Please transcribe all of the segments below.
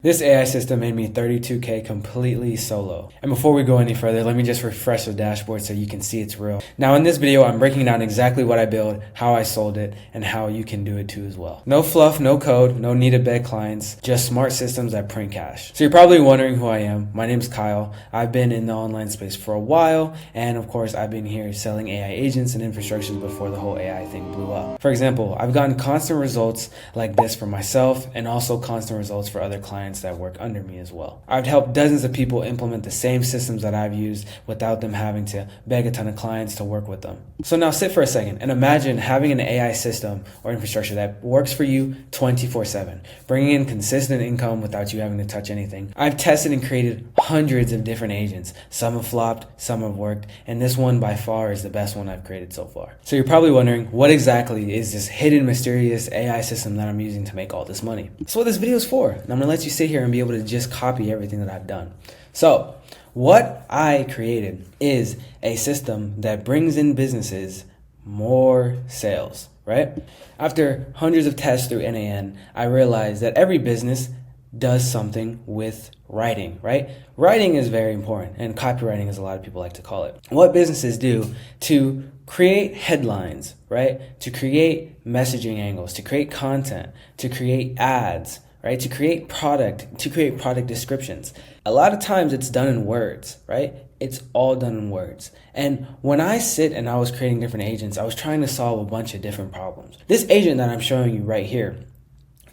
This AI system made me 32K completely solo. And before we go any further, let me just refresh the dashboard so you can see it's real. Now in this video, I'm breaking down exactly what I built, how I sold it, and how you can do it too as well. No fluff, no code, no need to beg clients, just smart systems that print cash. So you're probably wondering who I am. My name's Kyle. I've been in the online space for a while, and of course I've been here selling AI agents and infrastructures before the whole AI thing blew up. For example, I've gotten constant results like this for myself and also constant results for other clients that work under me as well. I've helped dozens of people implement the same systems that I've used without them having to beg a ton of clients to work with them. So now sit for a second and imagine having an AI system or infrastructure that works for you 24/7, bringing in consistent income without you having to touch anything. I've tested and created hundreds of different agents. Some have flopped, some have worked, and this one by far is the best one I've created so far. So you're probably wondering, what exactly is this hidden mysterious AI system that I'm using to make all this money? That's what this video is for. And I'm gonna let you sit here and be able to just copy everything that I've done. So what I created is a system that brings in businesses more sales, right? After hundreds of tests through NAN, I realized that every business does something with writing, right? Writing is very important, and copywriting, as a lot of people like to call it. What businesses do to create headlines, right? To create messaging angles, to create content, to create ads, right? To create product descriptions. A lot of times it's done in words, right? It's all done in words. And when I sit and I was creating different agents, I was trying to solve a bunch of different problems. This agent that I'm showing you right here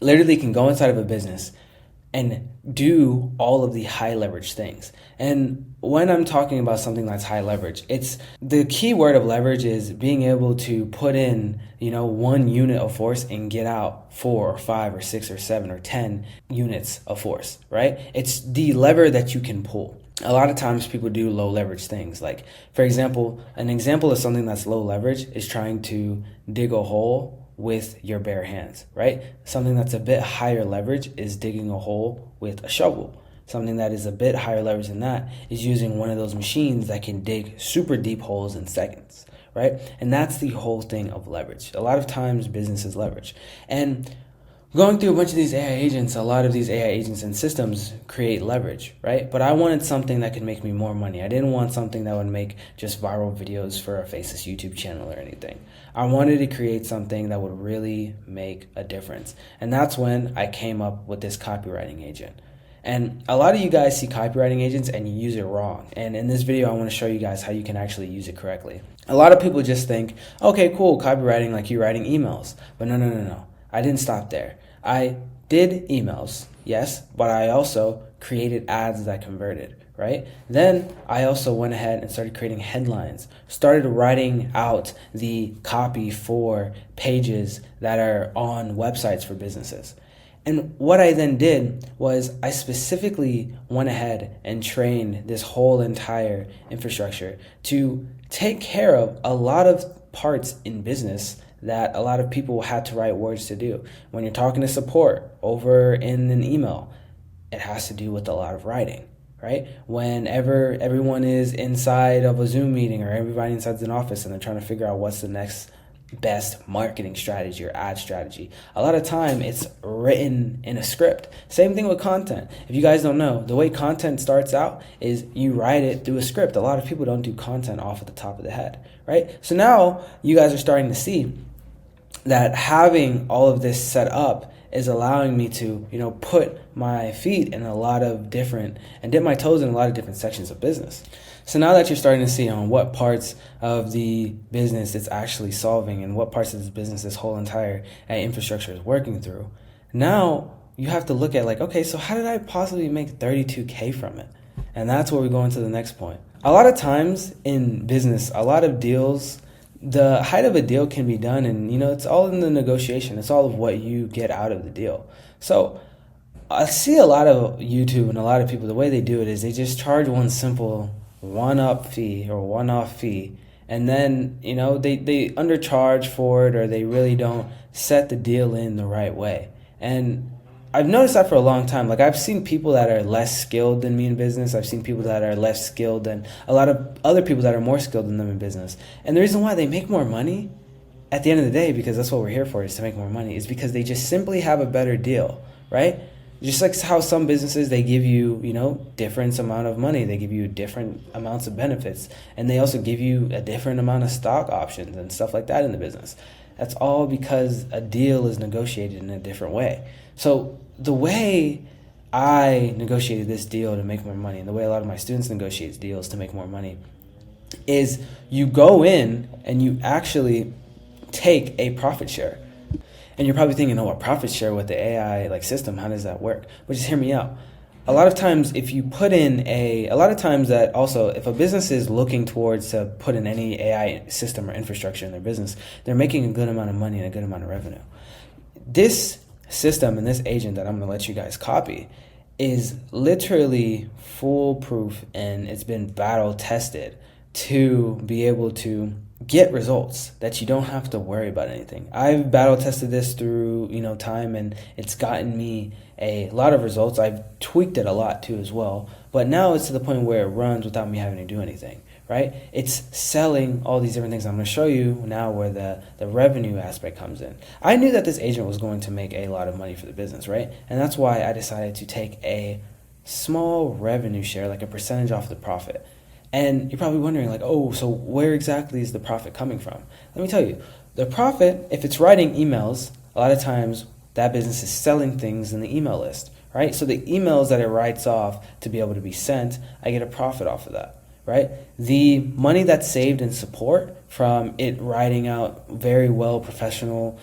literally can go inside of a business and do all of the high leverage things. And when I'm talking about something that's high leverage, it's the key word of leverage is being able to put in, 1 unit of force and get out 4 or 5 or 6 or 7 or 10 units of force, right? It's the lever that you can pull. A lot of times people do low leverage things. Like, for example, an example of something that's low leverage is trying to dig a hole with your bare hands, right? Something that's a bit higher leverage is digging a hole with a shovel. Something that is a bit higher leverage than that is using one of those machines that can dig super deep holes in seconds, right? And that's the whole thing of leverage. A lot of times businesses leverage. And going through a bunch of these AI agents, a lot of these AI agents and systems create leverage, right? But I wanted something that could make me more money. I didn't want something that would make just viral videos for a faceless YouTube channel or anything. I wanted to create something that would really make a difference. And that's when I came up with this copywriting agent. And a lot of you guys see copywriting agents and you use it wrong. And in this video, I want to show you guys how you can actually use it correctly. A lot of people just think, okay, cool, copywriting, like you're writing emails. But no. I didn't stop there. I did emails, yes, but I also created ads that converted, right? Then I also went ahead and started creating headlines, started writing out the copy for pages that are on websites for businesses. And what I then did was I specifically went ahead and trained this whole entire infrastructure to take care of a lot of parts in business that a lot of people had to write words to do. When you're talking to support over in an email, it has to do with a lot of writing, right? Whenever everyone is inside of a Zoom meeting or everybody inside an office and they're trying to figure out what's the next best marketing strategy or ad strategy, a lot of time it's written in a script. Same thing with content. If you guys don't know, the way content starts out is you write it through a script. A lot of people don't do content off at the top of the head, right? So now you guys are starting to see that having all of this set up is allowing me to, put my feet in a lot of different and dip my toes in a lot of different sections of business. So now that you're starting to see on what parts of the business it's actually solving and what parts of this business this whole entire infrastructure is working through, now you have to look at okay, so how did I possibly make 32K from it? And that's where we go into the next point. A lot of times in business, a lot of deals, the height of a deal can be done and, it's all in the negotiation. It's all of what you get out of the deal. So I see a lot of YouTube and a lot of people, the way they do it is they just charge one simple one-up fee or one-off fee. And then, they undercharge for it or they really don't set the deal in the right way. And I've noticed that for a long time. I've seen people that are less skilled than me in business. I've seen people that are less skilled than a lot of other people that are more skilled than them in business. And the reason why they make more money at the end of the day, because that's what we're here for, is to make more money, is because they just simply have a better deal, right? Just like how some businesses, they give you, different amount of money. They give you different amounts of benefits. And they also give you a different amount of stock options and stuff like that in the business. That's all because a deal is negotiated in a different way. So the way I negotiated this deal to make more money, and the way a lot of my students negotiate deals to make more money, is you go in and you actually take a profit share. And you're probably thinking, oh, a profit share with the AI system, how does that work? But just hear me out. A lot of times if you put in a lot of times that also, if a business is looking towards to put in any AI system or infrastructure in their business, they're making a good amount of money and a good amount of revenue. This system and this agent that I'm going to let you guys copy is literally foolproof, and it's been battle tested to be able to get results that you don't have to worry about anything. I've battle tested this through time, and it's gotten me a lot of results. I've tweaked it a lot too as well, but now it's to the point where it runs without me having to do anything, right? It's selling all these different things. I'm going to show you now where the revenue aspect comes in. I knew that this agent was going to make a lot of money for the business, right? And that's why I decided to take a small revenue share, like a percentage off the profit. And you're probably wondering, so where exactly is the profit coming from? Let me tell you, the profit, if it's writing emails, a lot of times that business is selling things in the email list, right? So the emails that it writes off to be able to be sent, I get a profit off of that, right? The money that's saved in support from it writing out very well professional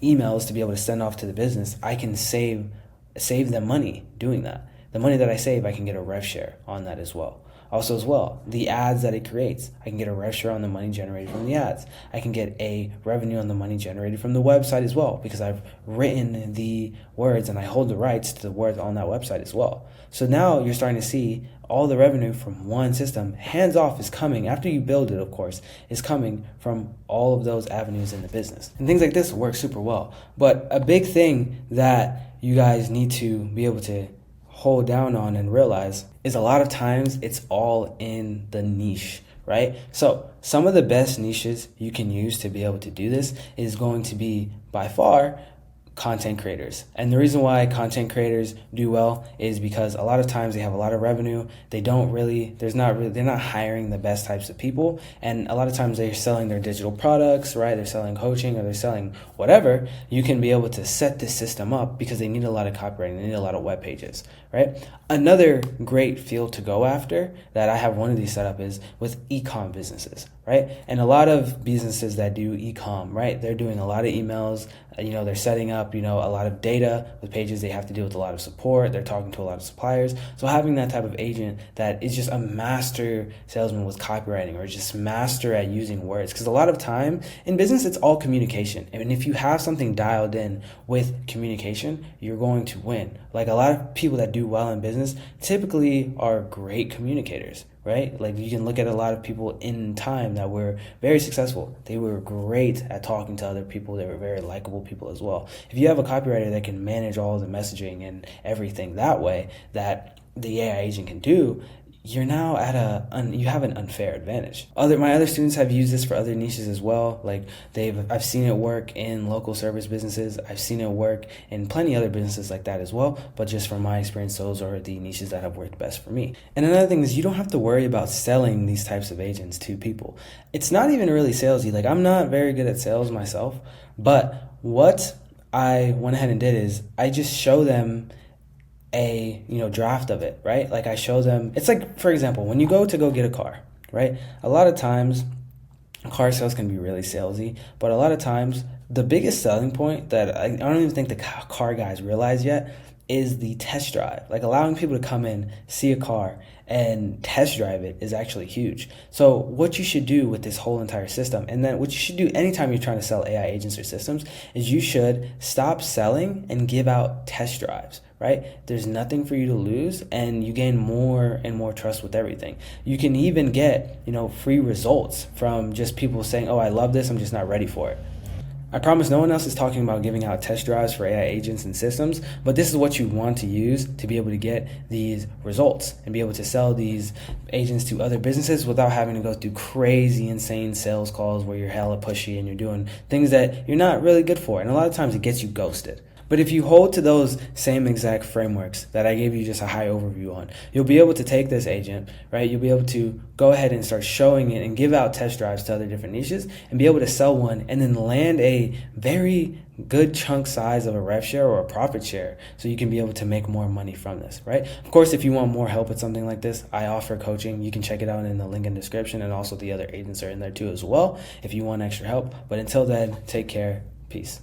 emails to be able to send off to the business, I can save them money doing that. The money that I save, I can get a rev share on that as well. Also as well, the ads that it creates, I can get a rev share on the money generated from the ads. I can get a revenue on the money generated from the website as well, because I've written the words and I hold the rights to the words on that website as well. So now you're starting to see all the revenue from one system, hands off, is coming, after you build it, of course, is coming from all of those avenues in the business. And things like this work super well. But a big thing that you guys need to be able to hold down on and realize is a lot of times it's all in the niche, right? So some of the best niches you can use to be able to do this is going to be, by far, content creators. And the reason why content creators do well is because a lot of times they have a lot of revenue. They're not hiring the best types of people. And a lot of times they're selling their digital products, right? They're selling coaching, or they're selling whatever. You can be able to set this system up because they need a lot of copywriting. They need a lot of web pages, right? Another great field to go after that I have one of these set up is with e-com businesses, right? And a lot of businesses that do e-com, right? They're doing a lot of emails, they're setting up, a lot of data with pages. They have to deal with a lot of support. They're talking to a lot of suppliers. So having that type of agent that is just a master salesman with copywriting, or just master at using words. Because a lot of time in business, it's all communication. And if you have something dialed in with communication, you're going to win. Like a lot of people that do well in business typically are great communicators, right? Like you can look at a lot of people in time that were very successful. They were great at talking to other people. They were very likable people as well. If you have a copywriter that can manage all the messaging and everything that way that the AI agent can do, you're now you have an unfair advantage. My other students have used this for other niches as well. I've seen it work in local service businesses. I've seen it work in plenty other businesses like that as well. But just from my experience, those are the niches that have worked best for me. And another thing is you don't have to worry about selling these types of agents to people. It's not even really salesy. I'm not very good at sales myself, but what I went ahead and did is I just show them a draft of it, right? I show them, it's for example, when you go get a car, right? A lot of times car sales can be really salesy, but a lot of times the biggest selling point that I don't even think the car guys realize yet is the test drive. Allowing people to come in, see a car, and test drive it is actually huge. So what you should do with this whole entire system, and then what you should do anytime you're trying to sell AI agents or systems, is you should stop selling and give out test drives, right? There's nothing for you to lose, and you gain more and more trust with everything. You can even get, free results from just people saying, oh, I love this, I'm just not ready for it. I promise no one else is talking about giving out test drives for AI agents and systems, but this is what you want to use to be able to get these results and be able to sell these agents to other businesses without having to go through crazy, insane sales calls where you're hella pushy and you're doing things that you're not really good for. And a lot of times it gets you ghosted. But if you hold to those same exact frameworks that I gave you just a high overview on, you'll be able to take this agent, right? You'll be able to go ahead and start showing it and give out test drives to other different niches and be able to sell one and then land a very good chunk size of a rev share or a profit share so you can be able to make more money from this, right? Of course, if you want more help with something like this, I offer coaching. You can check it out in the link in the description, and also the other agents are in there too as well if you want extra help. But until then, take care. Peace.